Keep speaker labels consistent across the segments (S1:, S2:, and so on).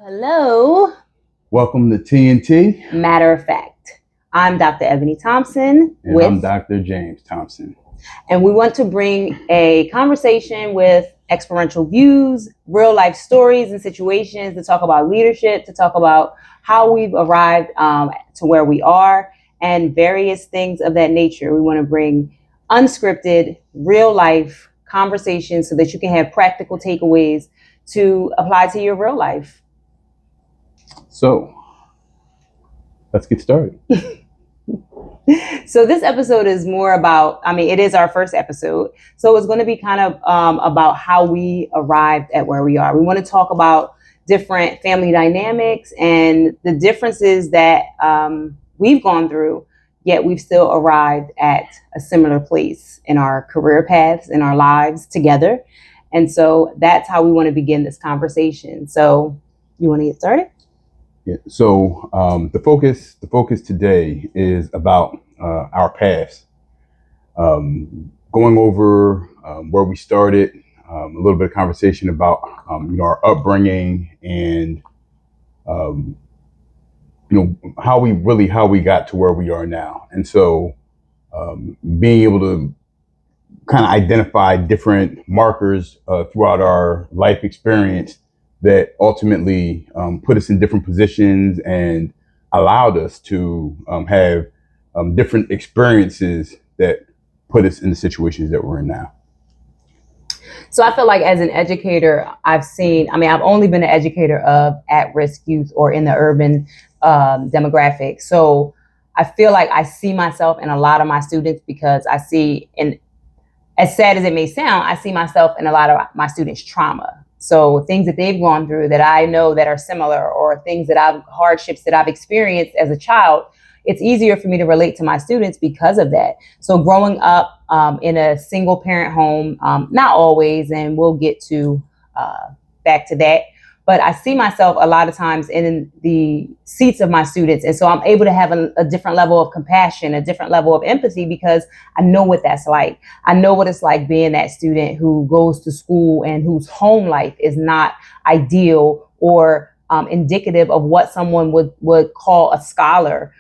S1: Hello.
S2: Welcome to TNT.
S1: Matter of fact, I'm Dr. Ebony Thompson
S2: And I'm Dr. James Thompson.
S1: And we want to bring a conversation with experiential views, real life stories and situations to talk about leadership, to talk about how we've arrived to where we are, and various things of that nature. We want to bring unscripted, real life conversations so that you can have practical takeaways to apply to your real life.
S2: So, let's get started.
S1: So this episode is more about, it is our first episode. So it's going to be kind of about how we arrived at where we are. We want to talk about different family dynamics and the differences that we've gone through, yet we've still arrived at a similar place in our career paths, in our lives together. And so that's how we want to begin this conversation. So you want to get started?
S2: Yeah. So the focus today is about our past, going over where we started, a little bit of conversation about our upbringing and how we got to where we are now. And so being able to kind of identify different markers throughout our life experience that ultimately put us in different positions and allowed us to have different experiences that put us in the situations that we're in now.
S1: So I feel like as an educator, I've only been an educator of at-risk youth or in the urban demographic. So I feel like I see myself in a lot of my students because I see, and as sad as it may sound, I see myself in a lot of my students' trauma. So things that they've gone through that I know that are similar, or hardships that I've experienced as a child, it's easier for me to relate to my students because of that. So growing up in a single parent home, not always, and we'll get to back to that, but I see myself a lot of times in the seats of my students. And so I'm able to have a different level of compassion, a different level of empathy, because I know what that's like. I know what it's like being that student who goes to school and whose home life is not ideal or indicative of what someone would call a scholar,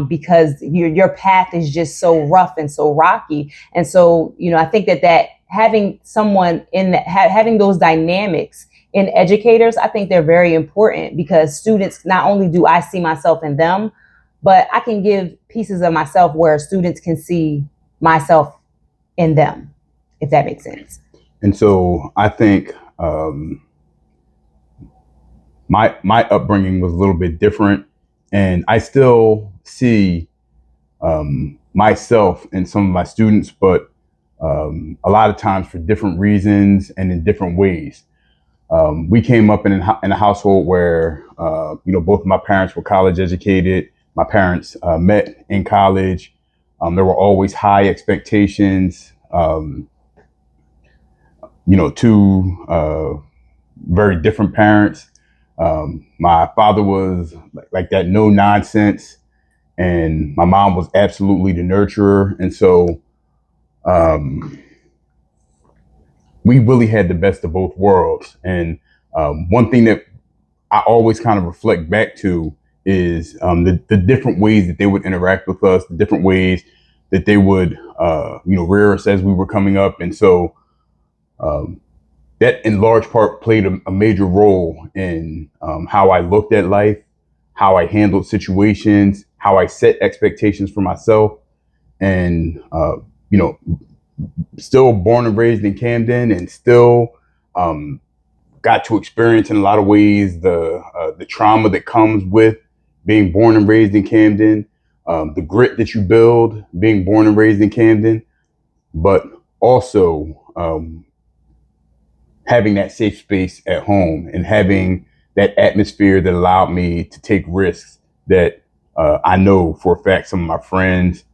S1: because your path is just so rough and so rocky. And so, I think that having someone in that, having those dynamics in educators, I think they're very important, because students, not only do I see myself in them, but I can give pieces of myself where students can see myself in them, if that makes sense.
S2: And so I think my upbringing was a little bit different, and I still see myself in some of my students, but a lot of times for different reasons and in different ways. We came up in a household where, both of my parents were college educated. My parents met in college. There were always high expectations. Two very different parents. My father was like that no nonsense, and my mom was absolutely the nurturer. And so we really had the best of both worlds. And one thing that I always kind of reflect back to is the different ways that they would interact with us, the different ways that they would, rear us as we were coming up. And so that in large part played a major role in how I looked at life, how I handled situations, how I set expectations for myself. And, still born and raised in Camden, and still got to experience in a lot of ways the trauma that comes with being born and raised in Camden, the grit that you build being born and raised in Camden, but also having that safe space at home and having that atmosphere that allowed me to take risks that I know for a fact some of my friends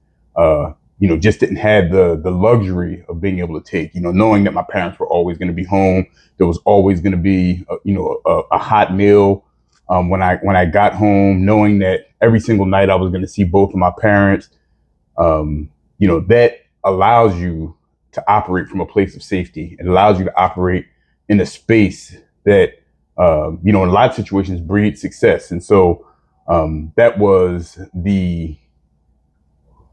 S2: just didn't have the luxury of being able to take, knowing that my parents were always going to be home. There was always going to be, a hot meal when I got home, knowing that every single night I was going to see both of my parents. That allows you to operate from a place of safety. It allows you to operate in a space that in a lot of situations breed success. And so that was the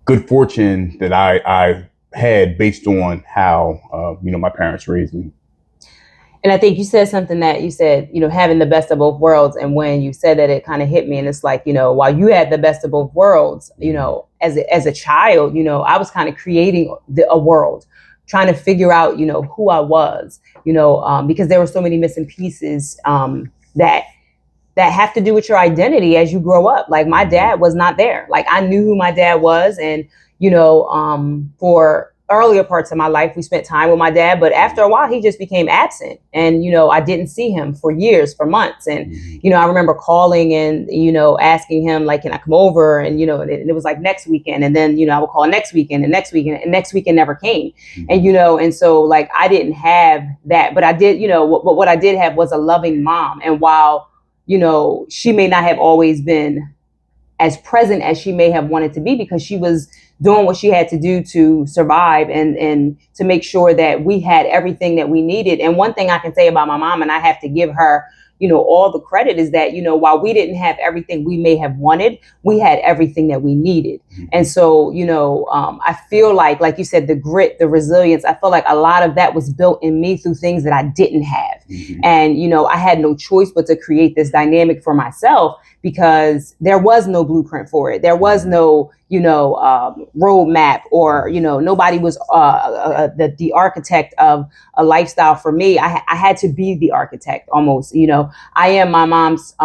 S2: good fortune that I had based on how, my parents raised me.
S1: And I think you said something that you said, having the best of both worlds. And when you said that, it kind of hit me. And it's like, while you had the best of both worlds, as a child, I was kind of creating a world, trying to figure out, who I was, because there were so many missing pieces that have to do with your identity as you grow up. Like my dad was not there. Like I knew who my dad was. And, for earlier parts of my life, we spent time with my dad, but after a while he just became absent. And, I didn't see him for years, for months. And, I remember calling and, asking him like, can I come over? And, and it was like next weekend. And then, I would call next weekend and next weekend and next weekend never came. And, and so like, I didn't have that, but I did, what I did have was a loving mom. And while, she may not have always been as present as she may have wanted to be, because she was doing what she had to do to survive and to make sure that we had everything that we needed. And one thing I can say about my mom, and I have to give her, all the credit, is that, while we didn't have everything we may have wanted, we had everything that we needed. And so, I feel like you said, the grit, the resilience, I feel like a lot of that was built in me through things that I didn't have. And, I had no choice but to create this dynamic for myself, because there was no blueprint for it. There was no, roadmap, or, nobody was the architect of a lifestyle for me. I had to be the architect almost. I am my mom's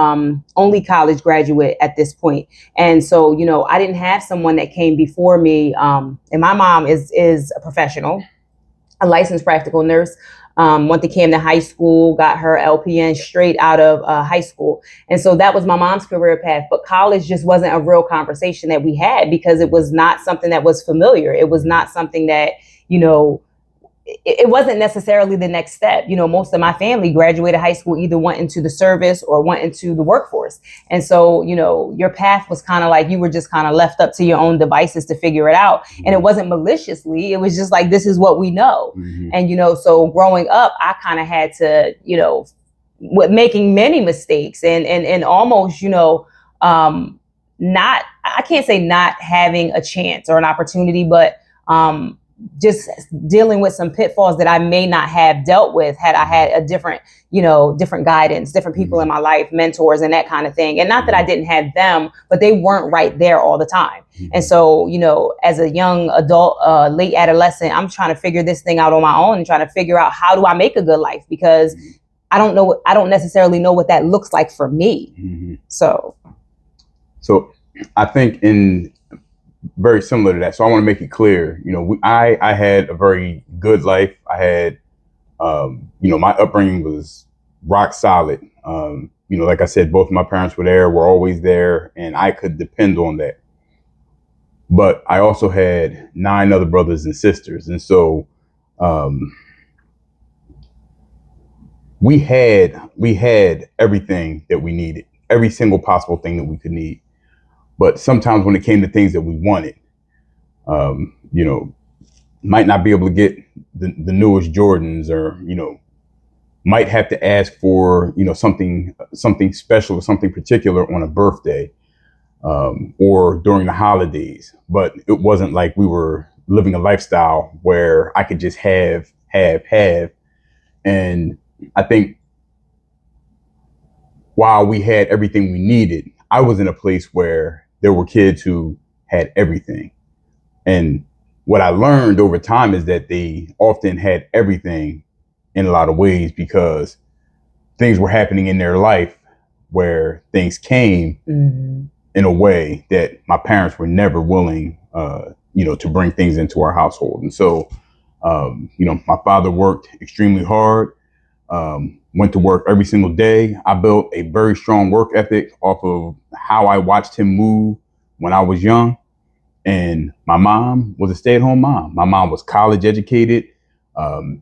S1: only college graduate at this point. And so, I didn't have someone that came before me. And my mom is a professional, a licensed practical nurse. Went to Camden High School, got her LPN straight out of high school. And so that was my mom's career path. But college just wasn't a real conversation that we had, because it was not something that was familiar. It was not something that, it wasn't necessarily the next step. Most of my family graduated high school, either went into the service or went into the workforce. And so, your path was kind of like, you were just kind of left up to your own devices to figure it out. And it wasn't maliciously. It was just like, this is what we know. And, so growing up, I kind of had to, with making many mistakes and almost, not, I can't say not having a chance or an opportunity, but, just dealing with some pitfalls that I may not have dealt with had I had a different guidance, different people in my life, mentors and that kind of thing. And not that I didn't have them, but they weren't right there all the time. And so, as a young adult, late adolescent, I'm trying to figure this thing out on my own and trying to figure out, how do I make a good life? Because I don't necessarily know what that looks like for me. So
S2: I think in very similar to that. So I want to make it clear, I had a very good life. I had, my upbringing was rock solid. Like I said, both of my parents were always there, and I could depend on that. But I also had 9 other brothers and sisters. And so, we had everything that we needed, every single possible thing that we could need. But sometimes when it came to things that we wanted, might not be able to get the newest Jordans, or, might have to ask for, something special or something particular on a birthday, or during the holidays. But it wasn't like we were living a lifestyle where I could just have. And I think while we had everything we needed, I was in a place where there were kids who had everything. And what I learned over time is that they often had everything in a lot of ways, because things were happening in their life where things came in a way that my parents were never willing, to bring things into our household. And so, my father worked extremely hard. Went to work every single day. I built a very strong work ethic off of how I watched him move when I was young. And my mom was a stay-at-home mom. My mom was college educated.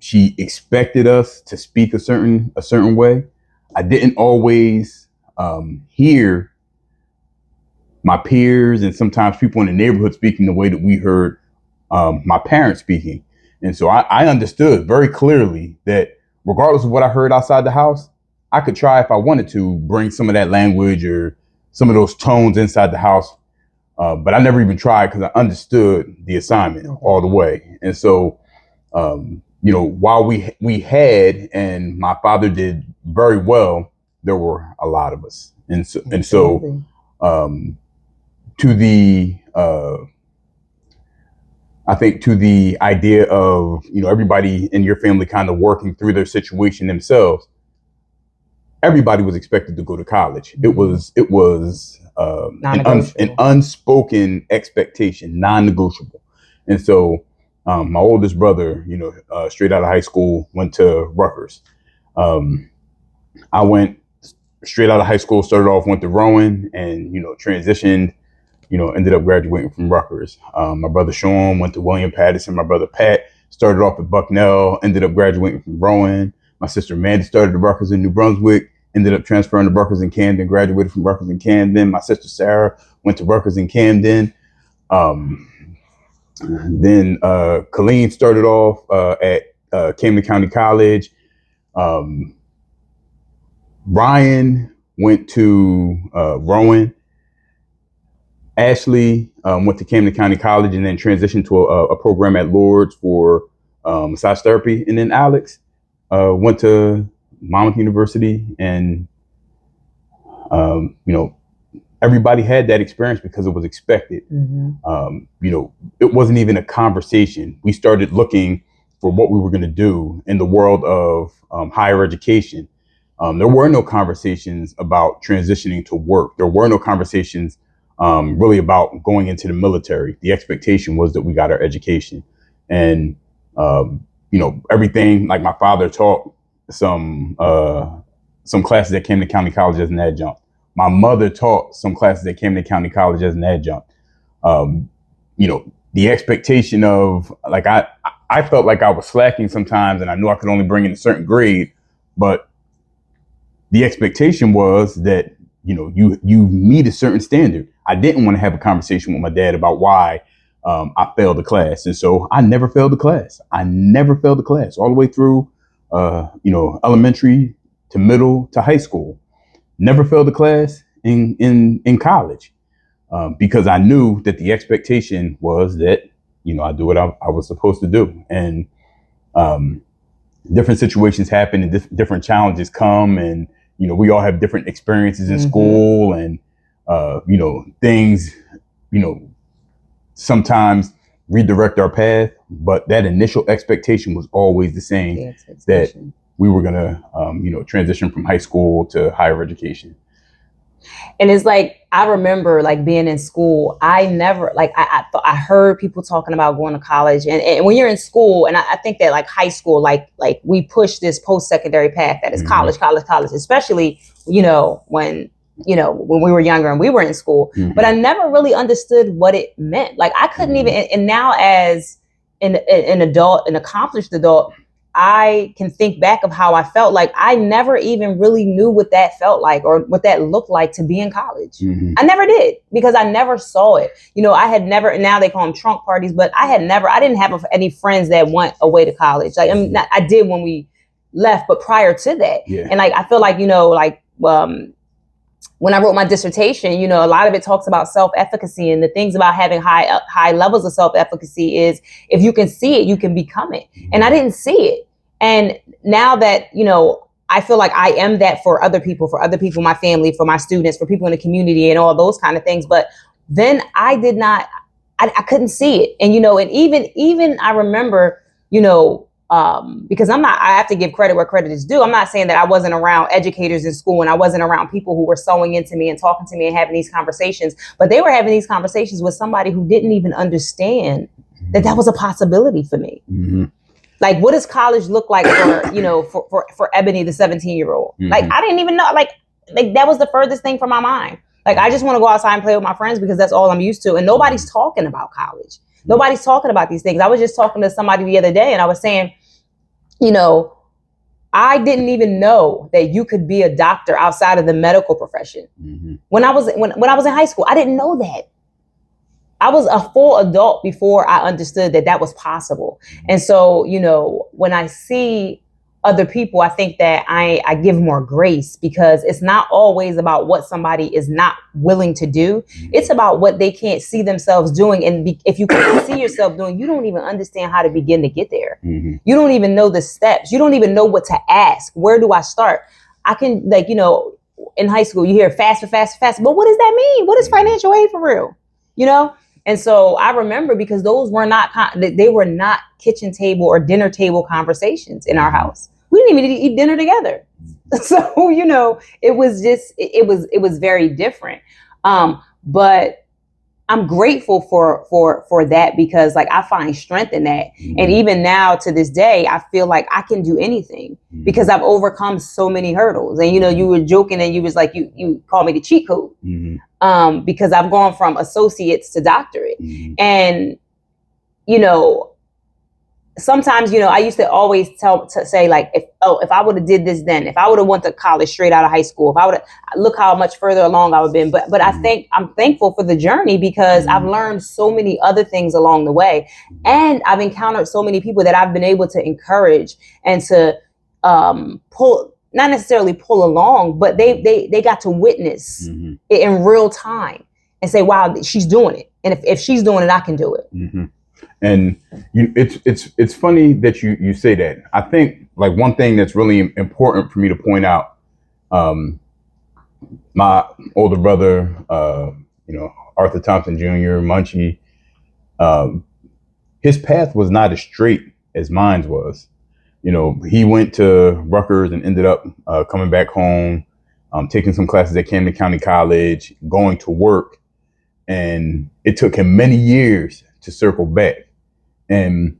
S2: She expected us to speak a certain way. I didn't always hear my peers and sometimes people in the neighborhood speaking the way that we heard my parents speaking. And so I understood very clearly that regardless of what I heard outside the house, I could try if I wanted to bring some of that language or some of those tones inside the house. But I never even tried because I understood the assignment all the way. And so, while we had, and my father did very well, there were a lot of us. And so to the I think to the idea of, everybody in your family kind of working through their situation themselves, everybody was expected to go to college. It was an unspoken expectation, non-negotiable. And so my oldest brother, straight out of high school, went to Rutgers. I went straight out of high school, started off, went to Rowan, and transitioned, ended up graduating from Rutgers. My brother Sean went to William Patterson. My brother Pat started off at Bucknell, ended up graduating from Rowan. My sister Mandy started at Rutgers in New Brunswick, ended up transferring to Rutgers in Camden, graduated from Rutgers in Camden. My sister Sarah went to Rutgers in Camden. Then Colleen started off at Camden County College. Ryan went to Rowan. Ashley went to Camden County College and then transitioned to a program at Lourdes for massage therapy. And then Alex went to Monmouth University, and everybody had that experience because it was expected. It wasn't even a conversation. We started looking for what we were going to do in the world of higher education. There were no conversations about transitioning to work. There were no conversations really about going into the military. The expectation was that we got our education, and everything. Like my father taught some classes at Camden County College as an adjunct. My mother taught some classes at Camden County College as an adjunct. The expectation of, like, I felt like I was slacking sometimes, and I knew I could only bring in a certain grade, but the expectation was that you meet a certain standard. I didn't want to have a conversation with my dad about why I failed the class, and so I never failed the class. I never failed the class all the way through, elementary to middle to high school. Never failed the class in college because I knew that the expectation was that I do what I was supposed to do, and different situations happen and different challenges come, and we all have different experiences in school, and things sometimes redirect our path, but that initial expectation was always the same, that we were gonna transition from high school to higher education.
S1: And it's like, I remember like being in school, I never, like, I heard people talking about going to college, and when you're in school, and I think that like high school, like we push this post-secondary path that is college, especially, when we were younger and we were in school, but I never really understood what it meant. Like I couldn't even, and now as an adult, an accomplished adult, I can think back of how I felt. Like I never even really knew what that felt like or what that looked like to be in college. I never did, because I never saw it. I had never, now they call them trunk parties, but I didn't have any friends that went away to college. Like I did when we left, but prior to that. And like, I feel like, when I wrote my dissertation, a lot of it talks about self-efficacy, and the things about having high levels of self-efficacy is if you can see it, you can become it. And I didn't see it. And now that, I feel like I am that for other people, my family, for my students, for people in the community and all those kind of things. But then I did not, I couldn't see it. And, and even I remember, because I have to give credit where credit is due. I'm not saying that I wasn't around educators in school and I wasn't around people who were sewing into me and talking to me and having these conversations, but they were having these conversations with somebody who didn't even understand that was a possibility for me. Like, what does college look like for, for Ebony, the 17-year-old? Like, I didn't even know, like that was the furthest thing from my mind. Like, I just want to go outside and play with my friends because that's all I'm used to. And nobody's talking about college. Nobody's talking about these things. I was just talking to somebody the other day and I was saying, I didn't even know that you could be a doctor outside of the medical profession. When I was in high school, I didn't know that. I was a full adult before I understood that was possible. And so, when I see other people, I think that I give more grace, because it's not always about what somebody is not willing to do. It's about what they can't see themselves doing. And if you can't see yourself doing, you don't even understand how to begin to get there. You don't even know the steps. You don't even know what to ask. Where do I start? I can, like, in high school, you hear faster, faster, faster. But what does that mean? What is financial aid for real? And so I remember, because those were not, they were not kitchen table or dinner table conversations in our house. We didn't even eat dinner together. So, it was just, it was very different. But I'm grateful for that, because like I find strength in that. And even now to this day, I feel like I can do anything because I've overcome so many hurdles. And, you were joking and you was like, you called me the cheat code. Because I've gone from associates to doctorate. And, sometimes, I used to always say like, if I would have did this then, if I would have went to college straight out of high school, if I would have, look how much further along I would have been. But I'm thankful for the journey, because I've learned so many other things along the way. And I've encountered so many people that I've been able to encourage and to pull, not necessarily pull along, but they got to witness it in real time and say, wow, she's doing it. And if she's doing it, I can do it.
S2: And it's funny that you say that. I think like one thing that's really important for me to point out, my older brother, Arthur Thompson Jr., Munchie, his path was not as straight as mine was. He went to Rutgers and ended up coming back home, taking some classes at Camden County College, going to work, and it took him many years to circle back. And,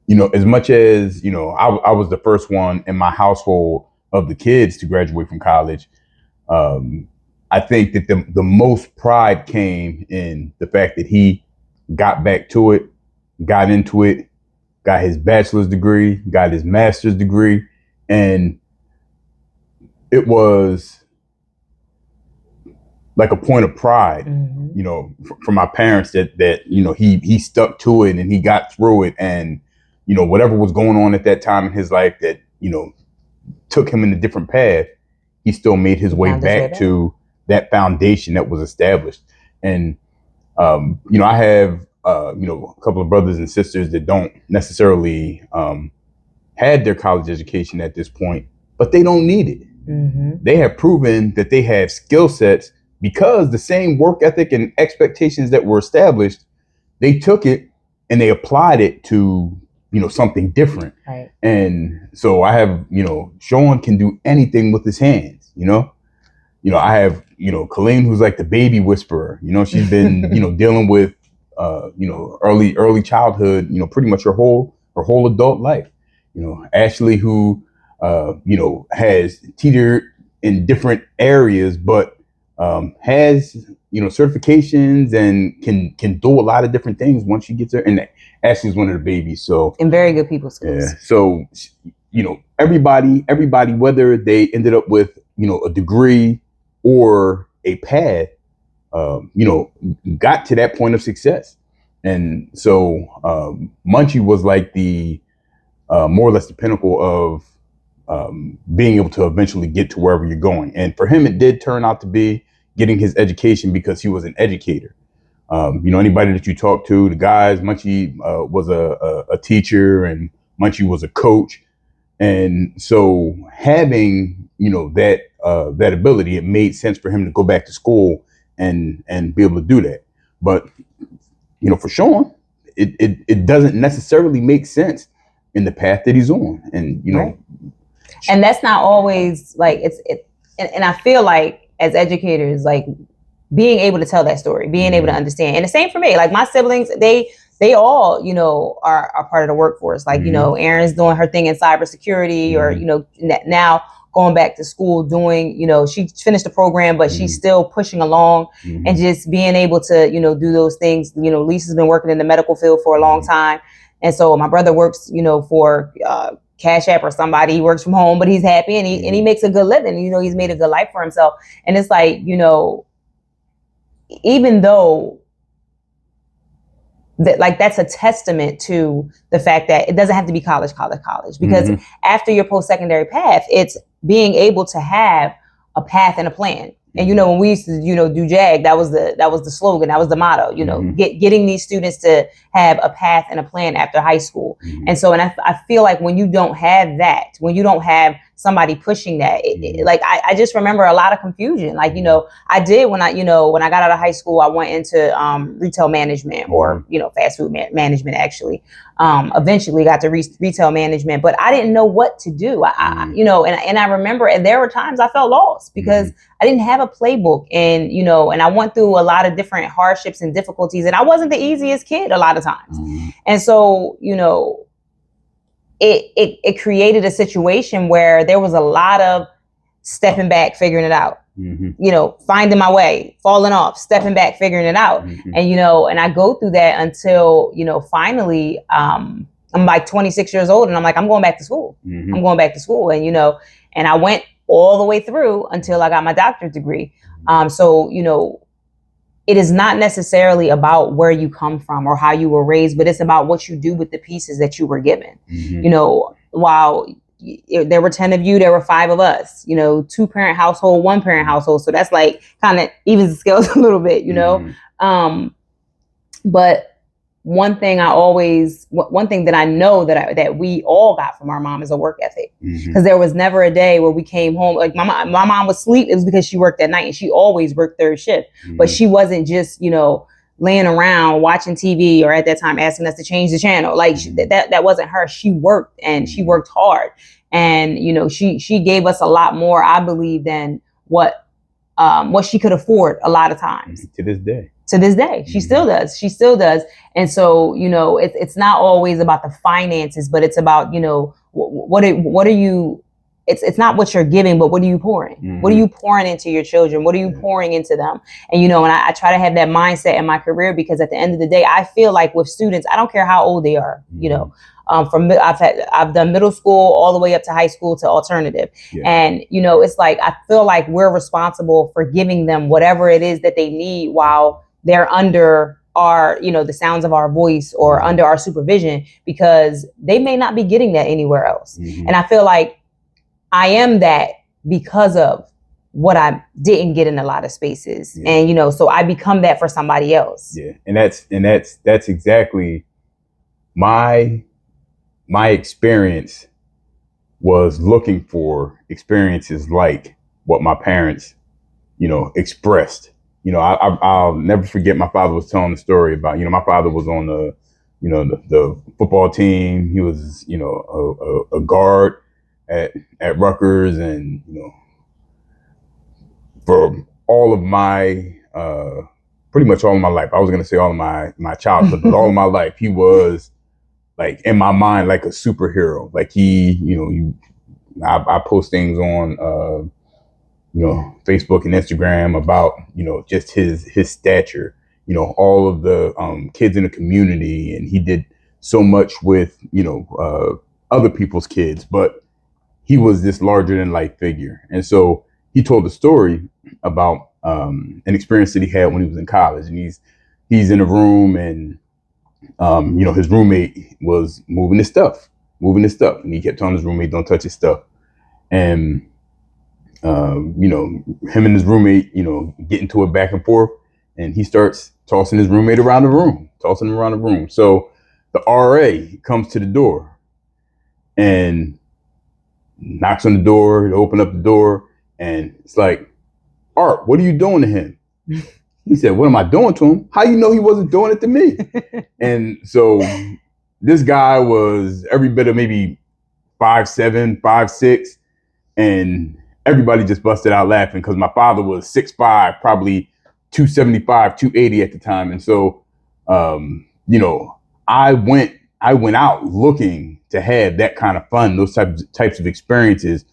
S2: as much as, I was the first one in my household of the kids to graduate from college, I think that the most pride came in the fact that he got back to it, got into it, got his bachelor's degree, got his master's degree. And it was like a point of pride, from my parents that he stuck to it and he got through it, and whatever was going on at that time in his life that took him in a different path, he still made his way back to that foundation that was established. And I have a couple of brothers and sisters that don't necessarily had their college education at this point, but they don't need it. They have proven that they have skill sets, because the same work ethic and expectations that were established, they took it and they applied it to, something different.
S1: Right.
S2: And so I have, Sean can do anything with his hands, I have, Colleen, who's like the baby whisperer, she's been, dealing with, early childhood, pretty much her whole adult life. Ashley, who, has teetered in different areas, but has certifications and can do a lot of different things once she gets there. And Ashley's one of the babies, so
S1: in very good people's schools.
S2: Yeah. So everybody, whether they ended up with a degree or a path, got to that point of success. And so Munchie was like the more or less the pinnacle of being able to eventually get to wherever you're going. And for him, it did turn out to be getting his education, because he was an educator. Anybody that you talk to, the guys, Munchie was a teacher, and Munchie was a coach. And so having, that ability, it made sense for him to go back to school and be able to do that. But, for Sean, it doesn't necessarily make sense in the path that he's on. And,
S1: Right. And that's not always like and I feel like as educators, like being able to tell that story, being able to understand. And the same for me, like my siblings, they all, are part of the workforce. Like, Erin's doing her thing in cybersecurity, or, now going back to school doing, she finished the program, but she's still pushing along and just being able to, do those things. Lisa's been working in the medical field for a long time. And so my brother works, for Cash App or somebody. He works from home, but he's happy and he makes a good living. He's made a good life for himself. And it's like, even though that, like, that's a testament to the fact that it doesn't have to be college, because
S2: Mm-hmm.
S1: after your post-secondary path, it's being able to have a path and a plan. And when we used to do JAG, that was the slogan, that was the motto. Getting these students to have a path and a plan after high school. And so, and I feel like when you don't have that, when you don't have somebody pushing that, like I just remember a lot of confusion. Like I did when I got out of high school, I went into retail management, or fast food management actually. Eventually got to retail management, but I didn't know what to do. And I remember, and there were times I felt lost because I didn't have a playbook, and and I went through a lot of different hardships and difficulties, and I wasn't the easiest kid a lot of times. And so, it created a situation where there was a lot of stepping back, figuring it out. Finding my way, falling off, stepping back, figuring it out. And I go through that until, finally, I'm like 26 years old, and I'm like, I'm going back to school. I'm going back to school. And, and I went all the way through until I got my doctorate degree. So, it is not necessarily about where you come from or how you were raised, but it's about what you do with the pieces that you were given. While there were 10 of you, there were 5 of us, 2-parent household, 1-parent household. So that's like kind of evens the scales a little bit, but one thing that I know that we all got from our mom is a work ethic. Because there was never a day where we came home, like my mom would sleep. It was because she worked at night, and she always worked third shift. But she wasn't just, laying around watching TV, or at that time asking us to change the channel. Like that wasn't her. She worked, and she worked hard. And, she gave us a lot more, I believe, than what she could afford a lot of times.
S2: To this day,
S1: she still does. And so, it's not always about the finances, but it's about, what are you, it's not what you're giving, but what are you pouring? What are you pouring into your children? What are you pouring into them? And, and I try to have that mindset in my career, because at the end of the day, I feel like with students, I don't care how old they are, I've done middle school all the way up to high school to alternative. And, it's like, I feel like we're responsible for giving them whatever it is that they need while they're under our, the sounds of our voice, or under our supervision, because they may not be getting that anywhere else. And I feel like I am that because of what I didn't get in a lot of spaces. And, so I become that for somebody else.
S2: Yeah. And that's exactly my experience, was looking for experiences like what my parents, expressed. I'll never forget, my father was telling the story about, my father was on the football team. He was, a guard at Rutgers, and, for all of my, pretty much all of my life, I was going to say all of my childhood, but all of my life, he was, like, in my mind, like a superhero. Like I post things on, Facebook and Instagram about, just his stature, all of the kids in the community. And he did so much with, other people's kids, but he was this larger than life figure. And so he told the story about an experience that he had when he was in college. And he's in a room, and his roommate was moving his stuff. And he kept telling his roommate, don't touch his stuff. And, him and his roommate, get into it back and forth, and he starts tossing his roommate around the room. So the RA comes to the door and knocks on the door, to open up the door. And it's like, Art, what are you doing to him? He said, what am I doing to him? How you know he wasn't doing it to me? And so this guy was every bit of maybe 5'7", 5'6", and everybody just busted out laughing, because my father was 6'5", probably 275, 280 at the time. And so, I went out looking to have that kind of fun, those types of experiences,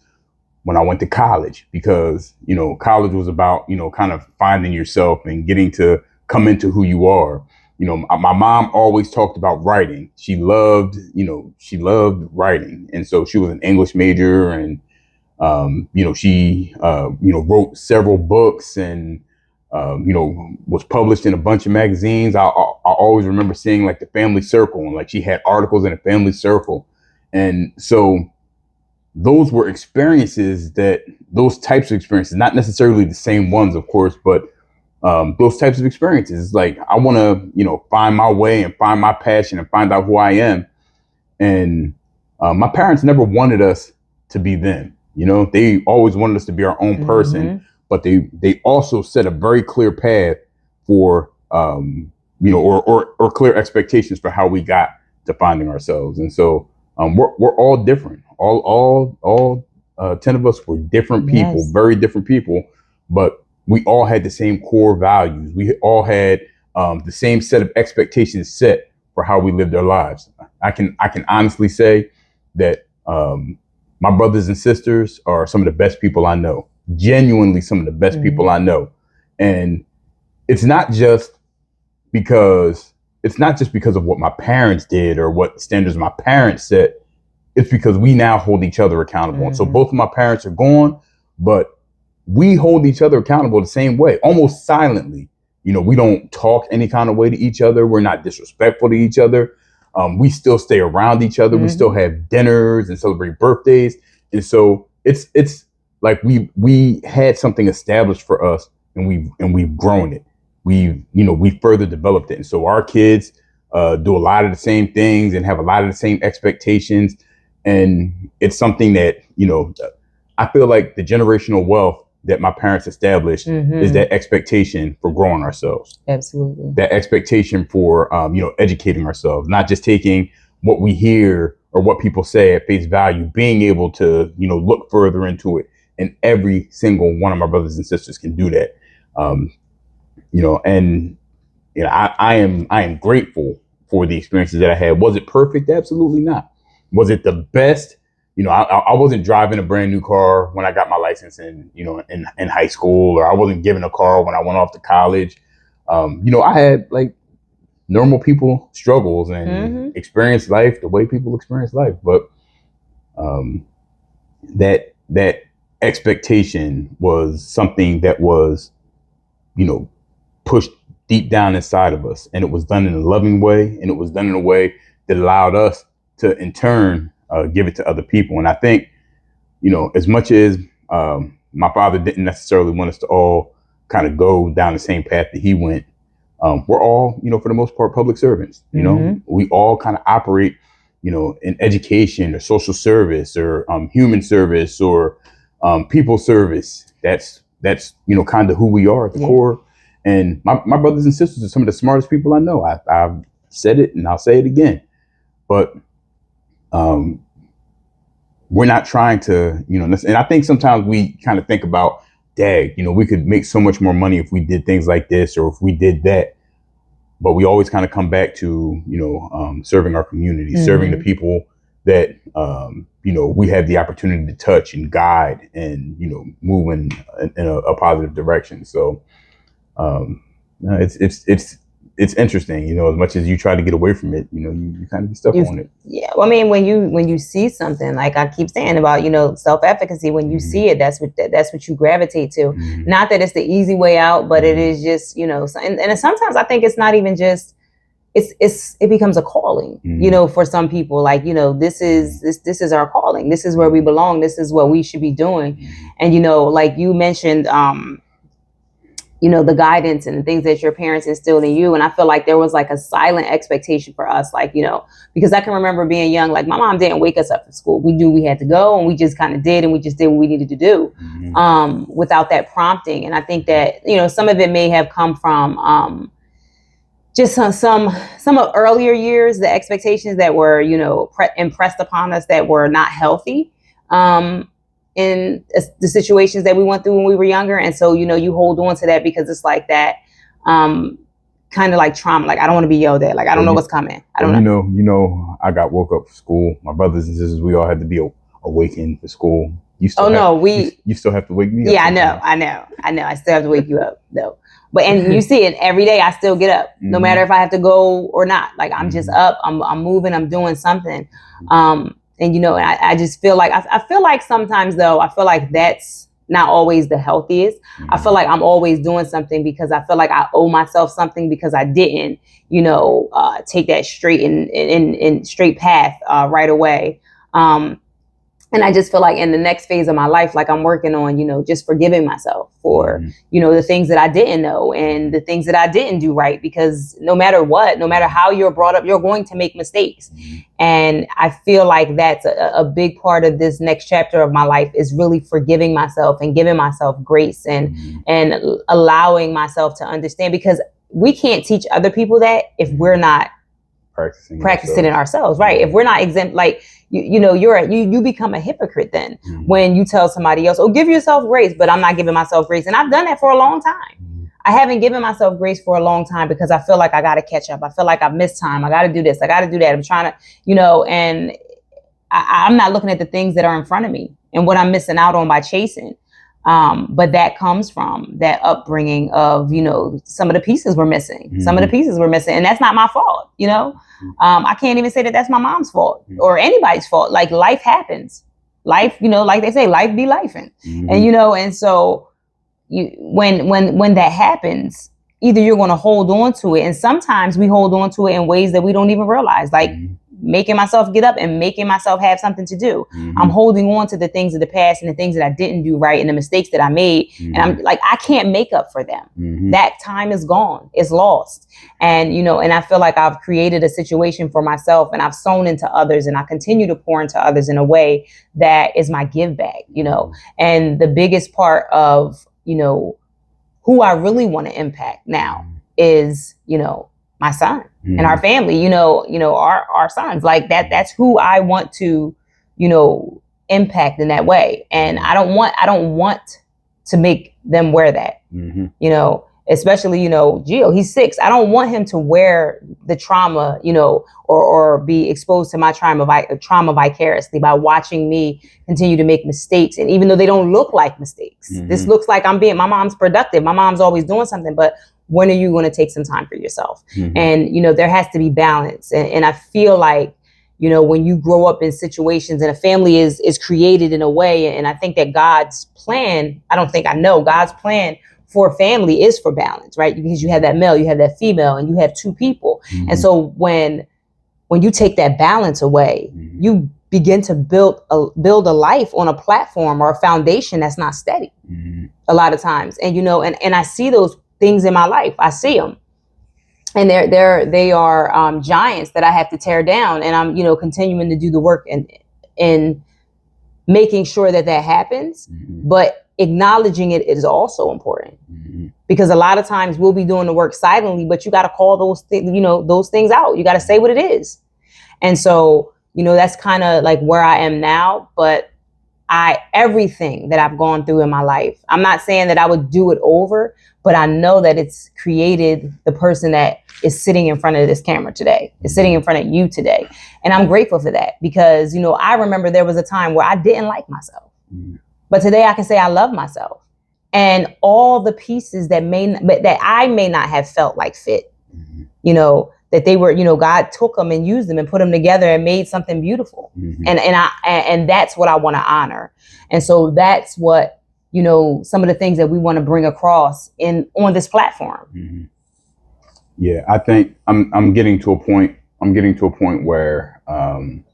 S2: when I went to college, because, college was about, kind of finding yourself and getting to come into who you are. My mom always talked about writing. She loved writing. And so she was an English major, and, she, wrote several books, and, was published in a bunch of magazines. I always remember seeing like the family circle, and like she had articles in a family circle. And so those were experiences those types of experiences, not necessarily the same ones, of course, but those types of experiences. Like I want to, find my way and find my passion and find out who I am. And my parents never wanted us to be them. They always wanted us to be our own person, but they also set a very clear path for, or clear expectations for how we got to finding ourselves. And so we're all different. All 10 of us were different people,
S1: Yes.
S2: very different people, but we all had the same core values. We all had the same set of expectations set for how we lived our lives. I can honestly say that my brothers and sisters are some of the best people I know. Genuinely, some of the best people I know, and it's not just because of what my parents did or what standards my parents set. It's because we now hold each other accountable. And so both of my parents are gone, but we hold each other accountable the same way, almost silently. We don't talk any kind of way to each other. We're not disrespectful to each other. We still stay around each other. We still have dinners and celebrate birthdays. And so it's like we had something established for us, and we've grown it. We further developed it. And so our kids do a lot of the same things and have a lot of the same expectations. And it's something that, I feel like the generational wealth that my parents established is that expectation for growing ourselves.
S1: Absolutely.
S2: That expectation for, educating ourselves, not just taking what we hear or what people say at face value, being able to, look further into it. And every single one of my brothers and sisters can do that. I am grateful for the experiences that I had. Was it perfect? Absolutely not. Was it the best? I wasn't driving a brand new car when I got my license in high school, or I wasn't given a car when I went off to college. I had like normal people struggles and experience life the way people experience life. But that expectation was something that was, pushed deep down inside of us, and it was done in a loving way, and it was done in a way that allowed us to, in turn, give it to other people. And I think, as much as my father didn't necessarily want us to all kind of go down the same path that he went, we're all, for the most part, public servants. We all kind of operate, in education or social service or human service or people service. That's kind of who we are at the core. And my brothers and sisters are some of the smartest people I know. I've said it and I'll say it again. But we're not trying to, and I think sometimes we kind of think about, dag, we could make so much more money if we did things like this or if we did that. But we always kind of come back to, serving our community, serving the people that, we have the opportunity to touch and guide and, move in a positive direction. So it's interesting, as much as you try to get away from it, you kind of get stuck on it.
S1: Yeah. Well, I mean, when you see something, like I keep saying about, self-efficacy, when you see it, that's what you gravitate to. Not that it's the easy way out, but it is just, and sometimes I think it's not even just, it becomes a calling, for some people, like, this is our calling. This is where we belong. This is what we should be doing. And, like you mentioned, the guidance and the things that your parents instilled in you. And I feel like there was like a silent expectation for us, like, because I can remember being young, like my mom didn't wake us up for school. We knew we had to go, and we just kind of did, and we just did what we needed to do without that prompting. And I think that, some of it may have come from just some of earlier years, the expectations that were, impressed upon us that were not healthy. In the situations that we went through when we were younger. And so, you hold on to that because it's like that kind of like trauma. Like, I don't want to be yelled at. Like, I don't know what's coming. I don't know.
S2: I got woke up for school. My brothers and sisters, we all had to be awakened for school. You still have to wake me up.
S1: Yeah, I know. I still have to wake you up though. But, and you see it every day, I still get up, no matter if I have to go or not. Like, I'm just up, I'm moving, I'm doing something. And, I just feel like, I feel like sometimes though, I feel like that's not always the healthiest. I feel like I'm always doing something because I feel like I owe myself something because I didn't, take that straight in straight path right away. And I just feel like in the next phase of my life, like I'm working on, just forgiving myself for, the things that I didn't know and the things that I didn't do right. Because no matter what, no matter how you're brought up, you're going to make mistakes. And I feel like that's a big part of this next chapter of my life is really forgiving myself and giving myself grace and allowing myself to understand, because we can't teach other people that if we're not practicing it ourselves, right? If we're not exempt, like you become a hypocrite then when you tell somebody else, "Oh, give yourself grace," but I'm not giving myself grace, and I've done that for a long time. I haven't given myself grace for a long time because I feel like I got to catch up. I feel like I've missed time. I got to do this. I got to do that. I'm trying to, and I'm not looking at the things that are in front of me and what I'm missing out on by chasing. But that comes from that upbringing of, some of the pieces were missing. Some of the pieces were missing. And that's not my fault, I can't even say that that's my mom's fault or anybody's fault. Like life happens. Life, like they say, life be lifing. And so when that happens, either you're going to hold on to it. And sometimes we hold on to it in ways that we don't even realize, like making myself get up and making myself have something to do. I'm holding on to the things of the past and the things that I didn't do right and the mistakes that I made. And I'm like, I can't make up for them. That time is gone. It's lost. And, and I feel like I've created a situation for myself and I've sown into others and I continue to pour into others in a way that is my give back, and the biggest part of, who I really want to impact now is, my son and our family, our sons, like that's who I want to, impact in that way. And I don't want to make them wear that, especially, Gio, he's 6. I don't want him to wear the trauma, or be exposed to my trauma vicariously by watching me continue to make mistakes. And even though they don't look like mistakes, this looks like my mom's productive. My mom's always doing something, but when are you going to take some time for yourself? And, there has to be balance. And I feel like, when you grow up in situations and a family is created in a way, and I think that God's plan, God's plan for a family is for balance, right? Because you have that male, you have that female, and you have 2 people. And so when you take that balance away, you begin to build a life on a platform or a foundation that's not steady a lot of times. And, and I see those things in my life. I see them. And they are giants that I have to tear down. And I'm, continuing to do the work and making sure that happens. But acknowledging it is also important because a lot of times we'll be doing the work silently, but you got to call those things out. You got to say what it is. And so, that's kind of like where I am now. But everything that I've gone through in my life, I'm not saying that I would do it over, but I know that it's created the person that is sitting in front of this camera today, is sitting in front of you today. And I'm grateful for that because, I remember there was a time where I didn't like myself, but today I can say I love myself and all the pieces that I may not have felt like fit, that they were, God took them and used them and put them together and made something beautiful. And that's what I want to honor. And so that's what, some of the things that we want to bring across on this platform.
S2: Yeah, I think I'm getting to a point. Where I'm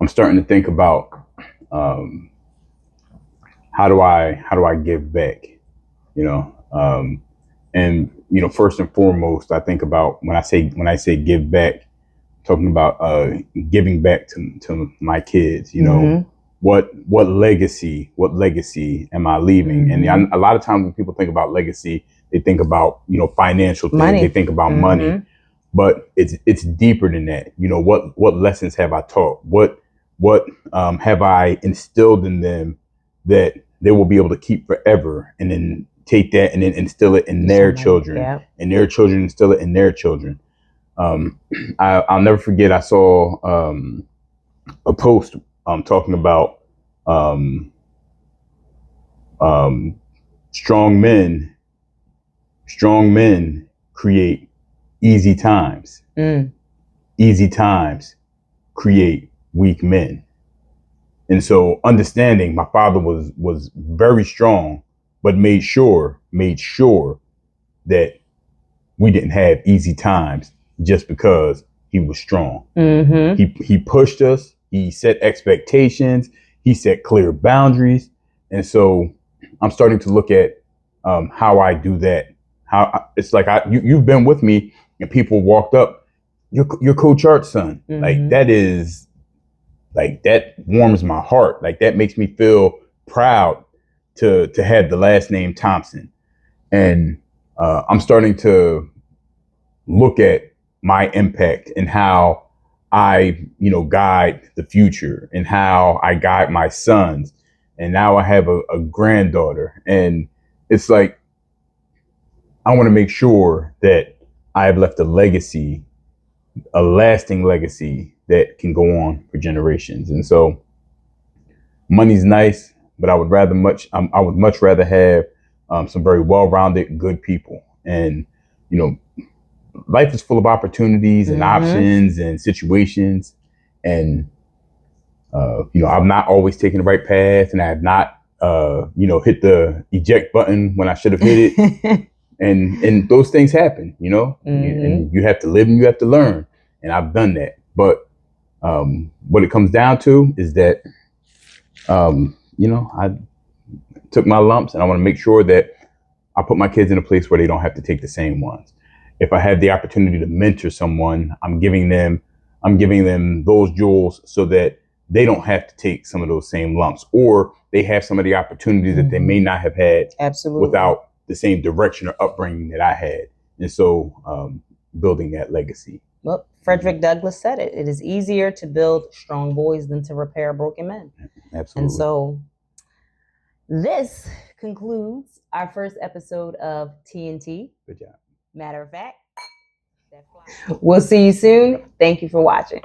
S2: starting to think about how do I give back, and first and foremost, I think about when I say give back, talking about giving back to my kids. What legacy am I leaving? And a lot of times when people think about legacy, they think about financial things, money. They think about money, but it's deeper than that. What lessons have I taught? What have I instilled in them that they will be able to keep forever, and then take that and then instill it in their children, and their children instill it in their children. I'll never forget. I saw a post talking about strong men create easy times. Easy times create weak men. And so understanding my father was very strong, but made sure that we didn't have easy times just because he was strong.
S1: Mm-hmm.
S2: He pushed us. He set expectations. He set clear boundaries. And so I'm starting to look at how I do that. It's like you've been with me, and people walked up. You're Coach Art's son.
S1: Mm-hmm.
S2: That warms my heart. Like that makes me feel proud to have the last name Thompson. And I'm starting to look at my impact and how I, guide the future and how I guide my sons. And now I have a granddaughter. And it's like, I want to make sure that I have left a legacy, a lasting legacy that can go on for generations. And so money's nice, but I would much rather have some very well-rounded, good people. And, you know, life is full of opportunities and options and situations. And, I've not always taken the right path, and I have not, hit the eject button when I should have hit it. and those things happen, and you have to live and you have to learn. And I've done that. But what it comes down to is that, I took my lumps, and I want to make sure that I put my kids in a place where they don't have to take the same ones. If I have the opportunity to mentor someone, I'm giving them those jewels so that they don't have to take some of those same lumps, or they have some of the opportunities that they may not have had without the same direction or upbringing that I had. And so building that legacy.
S1: Well, Frederick Douglass said it. It is easier to build strong boys than to repair broken men.
S2: Absolutely.
S1: And so this concludes our first episode of TNT.
S2: Good job.
S1: Matter of fact, we'll see you soon. Thank you for watching.